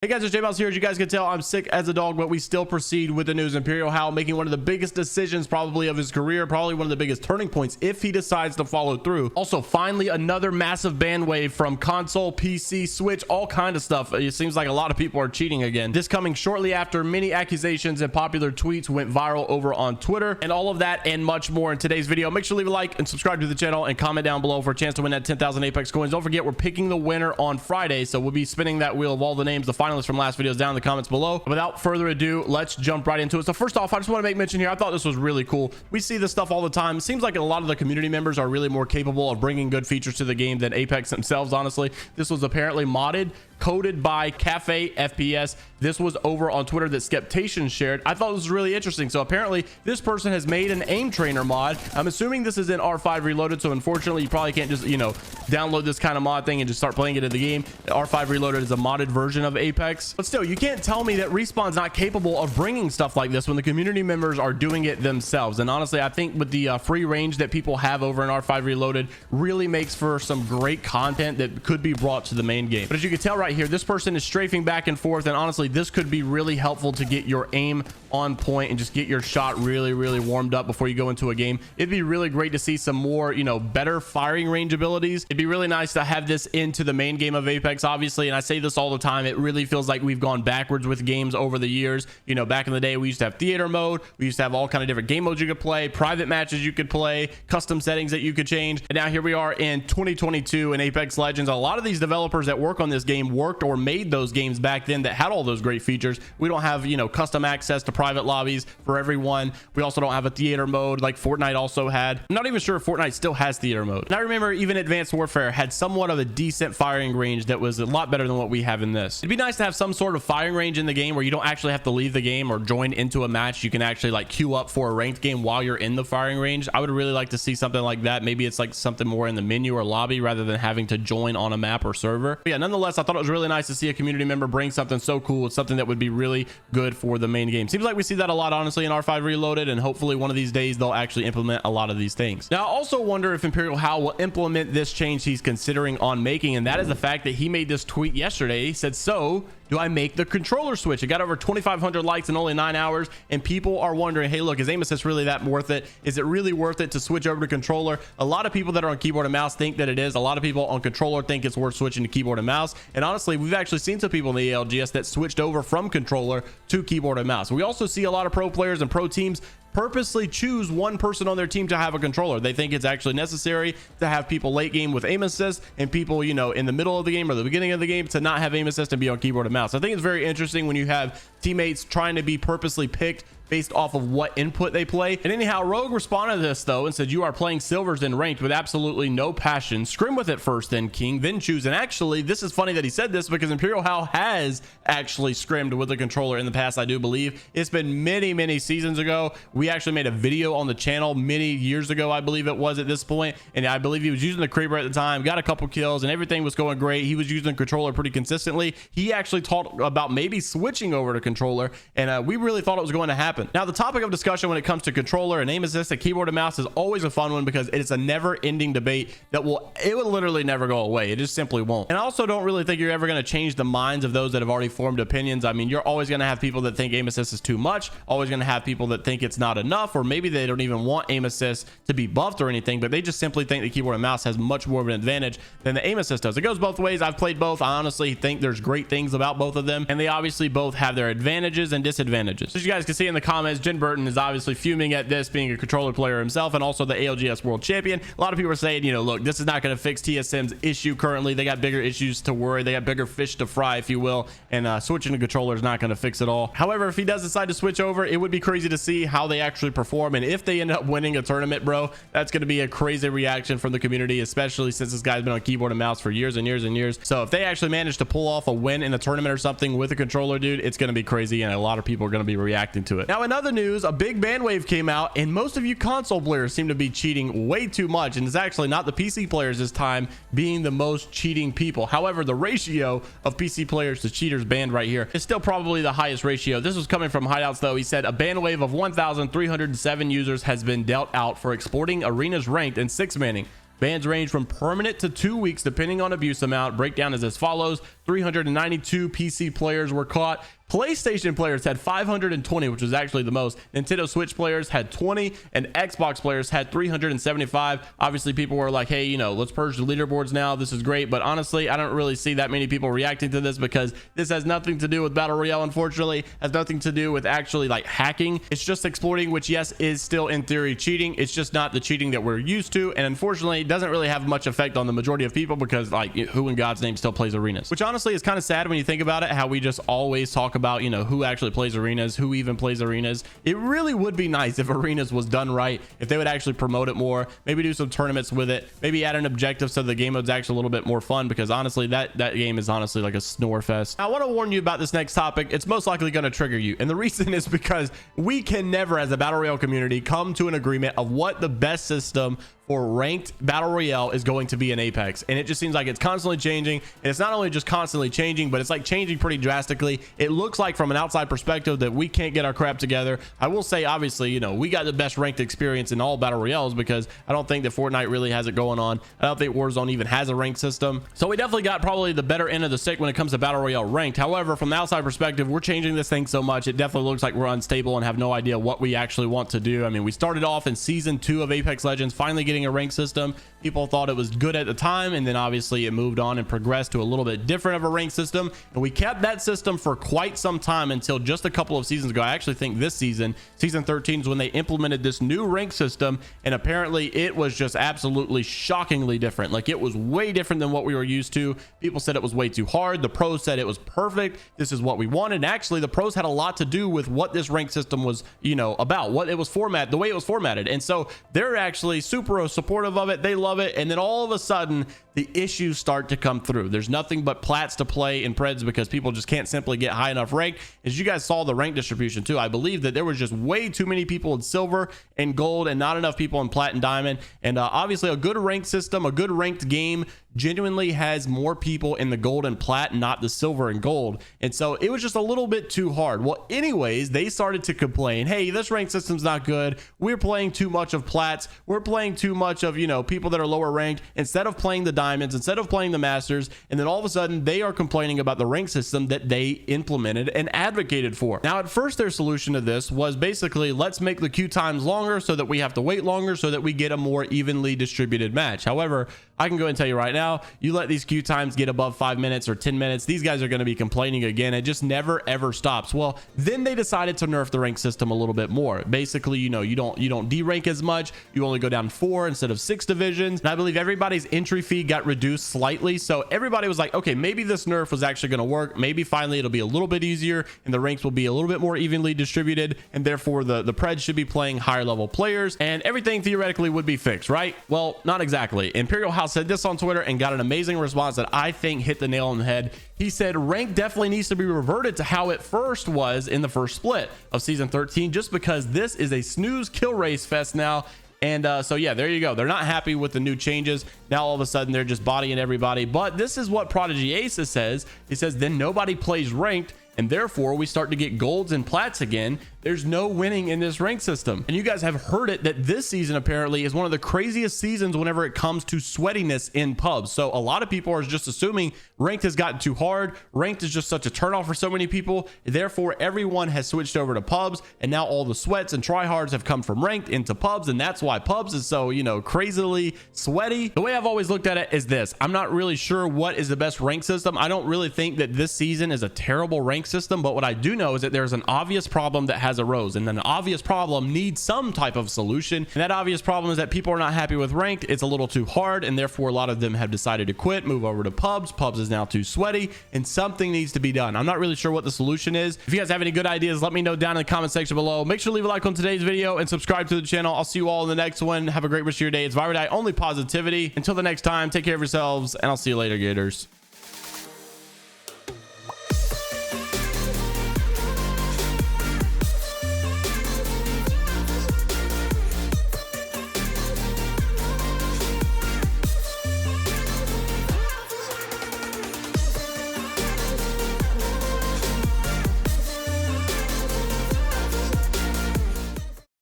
Hey guys, it's JMeyels here. As you guys can tell, I'm sick as a dog, but we still proceed with the news. ImperialHal making one of the biggest decisions probably of his career, probably one of the biggest turning points if he decides to follow through. Also, finally, another massive ban wave from console, PC, Switch, all kind of stuff. It seems like a lot of people are cheating again. This coming shortly after many accusations and popular tweets went viral over on Twitter, and all of that and much more in today's video. Make sure to leave a like and subscribe to the channel and comment down below for a chance to win that 10,000 Apex coins. Don't forget, we're picking the winner on Friday, so we'll be spinning that wheel of all the names, the finalists from last videos, down in the comments below. Without further ado, let's jump right into it. So first off, I just want to make mention here, I thought this was really cool. We see this stuff all the time. It seems like a lot of the community members are really more capable of bringing good features to the game than Apex themselves, honestly. This was apparently modded, coded by Cafe FPS. This was over on Twitter that Skeptation shared. I thought it was really interesting. So apparently this person has made an aim trainer mod. I'm assuming this is in R5 Reloaded, so unfortunately you probably can't just, you know, download this kind of mod thing and just start playing it in the game. R5 Reloaded is a modded version of Apex, but still, you can't tell me that Respawn's not capable of bringing stuff like this when the community members are doing it themselves. And honestly, I think with the free range that people have over in R5 Reloaded really makes for some great content that could be brought to the main game. But as you can tell right here, this person is strafing back and forth, and honestly, this could be really helpful to get your aim on point and just get your shot really warmed up before you go into a game. It'd be really great to see some more, you know, better firing range abilities. It'd be really nice to have this into the main game of Apex, obviously, and I say this all the time, it really feels like we've gone backwards with games over the years. You know, back in the day, we used to have theater mode, we used to have all kind of different game modes you could play, private matches you could play, custom settings that you could change, and now here we are in 2022 in Apex Legends. A lot of these developers that work on this game worked or made those games back then that had all those great features. We don't have, you know, custom access to private lobbies for everyone. We also don't have a theater mode like Fortnite also had. I'm not even sure if Fortnite still has theater mode. And I remember even Advanced Warfare had somewhat of a decent firing range that was a lot better than what we have in this. It'd be nice to have some sort of firing range in the game where you don't actually have to leave the game or join into a match. You can actually like queue up for a ranked game while you're in the firing range. I would really like to see something like that. Maybe it's like something more in the menu or lobby rather than having to join on a map or server. But yeah, nonetheless, I thought it was really nice to see a community member bring something so cool. It's something that would be really good for the main game. Seems like we see that a lot, honestly, in R5 Reloaded, and hopefully one of these days they'll actually implement a lot of these things. Now, I also wonder if ImperialHal will implement this change he's considering on making, and that is the fact that he made this tweet yesterday. He said, "So do I make the controller switch?" It got over 2,500 likes in only 9 hours, and people are wondering, hey, look, is aim assist really that worth it? Is it really worth it to switch over to controller? A lot of people that are on keyboard and mouse think that it is. A lot of people on controller think it's worth switching to keyboard and mouse, and honestly, we've actually seen some people in the ALGS that switched over from controller to keyboard and mouse. We also see a lot of pro players and pro teams purposely choose one person on their team to have a controller. They think it's actually necessary to have people late game with aim assist and people, you know, in the middle of the game or the beginning of the game to not have aim assist and be on keyboard and mouse. I think it's very interesting when you have teammates trying to be purposely picked based off of what input they play. And anyhow, Rogue responded to this though and said, "You are playing silvers in ranked with absolutely no passion. Scrim with it first, then king, then choose." And actually, this is funny that he said this because ImperialHal has actually scrimmed with the controller in the past. I do believe it's been many seasons ago. We actually made a video on the channel many years ago, I believe it was at this point, and I believe he was using the creeper at the time, got a couple kills, and everything was going great. He was using the controller pretty consistently. He actually talked about maybe switching over to controller, and we really thought it was going to happen. Now, the topic of discussion when it comes to controller and aim assist and keyboard and mouse is always a fun one because it is a never-ending debate that will literally never go away. It just simply won't. And I also don't really think you're ever going to change the minds of those that have already formed opinions. I mean, you're always going to have people that think aim assist is too much, always going to have people that think it's not enough, or maybe they don't even want aim assist to be buffed or anything, but they just simply think the keyboard and mouse has much more of an advantage than the aim assist does. It goes both ways. I've played both. I honestly think there's great things about both of them, and they obviously both have their advantages and disadvantages. As you guys can see in the comments, Jen Burton is obviously fuming at this, being a controller player himself and also the ALGS world champion. A lot of people are saying, you know, look, this is not going to fix TSM's issue currently. They got bigger issues to worry. They got bigger fish to fry, if you will, and switching to controller is not going to fix it all. However, if he does decide to switch over, it would be crazy to see how they actually perform, and if they end up winning a tournament, bro, that's going to be a crazy reaction from the community, especially since this guy's been on keyboard and mouse for years and years. So if they actually manage to pull off a win in a tournament or something with a controller, dude, it's going to be crazy, and a lot of people are going to be reacting to it. Now, in other news, a big ban wave came out, and most of you console players seem to be cheating way too much, and it's actually not the PC players this time being the most cheating people. However, the ratio of PC players to cheaters banned right here is still probably the highest ratio. This was coming from Hideouts though. He said a ban wave of 1,307 users has been dealt out for exporting arenas ranked and 6-manning. Bans range from permanent to 2 weeks depending on abuse amount. Breakdown is as follows: 392 PC players were caught. PlayStation players had 520, which was actually the most. Nintendo Switch players had 20, and Xbox players had 375. Obviously, people were like, hey, you know, let's purge the leaderboards now. This is great. But honestly, I don't really see that many people reacting to this, because this has nothing to do with Battle Royale, unfortunately. Has nothing to do with actually like hacking. It's just exploiting, which, yes, is still in theory cheating. It's just not the cheating that we're used to. And unfortunately, it doesn't really have much effect on the majority of people, because like, who in God's name still plays arenas? Which honestly is kind of sad when you think about it, how we just always talk about, you know, who actually plays arenas, who even plays arenas. It really would be nice if arenas was done right, if they would actually promote it more, maybe do some tournaments with it, maybe add an objective so the game mode's actually a little bit more fun, because honestly that game is honestly like a snore fest. Now, I want to warn you about this next topic. It's most likely going to trigger you, and the reason is because we can never, as a Battle Royale community, come to an agreement of what the best system for ranked Battle Royale is going to be in Apex. And it just seems like it's constantly changing, and it's not only just constantly changing, but it's like changing pretty drastically. It looks like from an outside perspective that we can't get our crap together. I will say, obviously, you know, we got the best ranked experience in all Battle Royales, because I don't think that Fortnite really has it going on. I don't think Warzone even has a ranked system. So we definitely got probably the better end of the stick when it comes to Battle Royale ranked. However, from the outside perspective, we're changing this thing so much, it definitely looks like we're unstable and have no idea what we actually want to do. I mean, we started off in season 2 of Apex Legends finally getting a ranked system. People thought it was good at the time, and then obviously it moved on and progressed to a little bit different of a ranked system, and we kept that system for quite some time until just a couple of seasons ago. I actually think this season 13 is when they implemented this new rank system, and apparently it was just absolutely shockingly different. Like, it was way different than what we were used to. People said it was way too hard. The pros said it was perfect. This is what we wanted. And actually, the pros had a lot to do with what this rank system was, you know, about, what it was formatted, the way it was formatted. And so they're actually super supportive of it. They love it. And then all of a sudden, the issues start to come through. There's nothing but plats to play in Preds, because people just can't simply get high enough rank. As you guys saw the rank distribution too, I believe that there was just way too many people in silver and gold and not enough people in plat and diamond. And obviously a good ranked system, a good ranked game genuinely has more people in the gold and plat, not the silver and gold. And so it was just a little bit too hard. Well, anyways, they started to complain, hey, this rank system's not good. We're playing too much of plats. We're playing too much of, you know, people that are lower ranked instead of playing the diamonds, instead of playing the masters. And then all of a sudden they are complaining about the rank system that they implemented and advocated for. Now, at first, their solution to this was basically, let's make the queue times longer so that we have to wait longer so that we get a more evenly distributed match. However, I can go and tell you right now, you let these queue times get above 5 minutes or 10 minutes, these guys are going to be complaining again. It just never ever stops. Well, then they decided to nerf the rank system a little bit more. Basically, you know, you don't D-rank as much. You only go down 4 instead of 6 divisions. And I believe everybody's entry fee got reduced slightly. So everybody was like, okay, maybe this nerf was actually going to work. Maybe finally it'll be a little bit easier and the ranks will be a little bit more evenly distributed. And therefore the Preds should be playing higher level players and everything theoretically would be fixed, right? Well, not exactly. ImperialHal said this on Twitter and got an amazing response that I think hit the nail on the head. He said rank definitely needs to be reverted to how it first was in the first split of season 13, just because this is a snooze kill race fest now. And so yeah, there you go. They're not happy with the new changes. Now all of a sudden they're just bodying everybody. But this is what Prodigy Ace says. He says then nobody plays ranked, and therefore we start to get golds and plats again. There's no winning in this rank system. And you guys have heard it that this season apparently is one of the craziest seasons whenever it comes to sweatiness in pubs. So a lot of people are just assuming ranked has gotten too hard. Ranked is just such a turnoff for so many people. Therefore, everyone has switched over to pubs, and now all the sweats and tryhards have come from ranked into pubs, and that's why pubs is so, you know, crazily sweaty. The way I've always looked at it is this. I'm not really sure what is the best rank system. I don't really think that this season is a terrible rank system, but what I do know is that there's an obvious problem that has arose, and then an obvious problem needs some type of solution, and that obvious problem is that people are not happy with ranked. It's a little too hard, and therefore a lot of them have decided to quit, move over to pubs. Pubs is now too sweaty, and something needs to be done. I'm not really sure what the solution is. If you guys have any good ideas, let me know down in the comment section below. Make sure to leave a like on today's video and subscribe to the channel. I'll see you all in the next one. Have a great rest of your day. It's Viral Die, only positivity. Until the next time, take care of yourselves, and I'll see you later, Gators.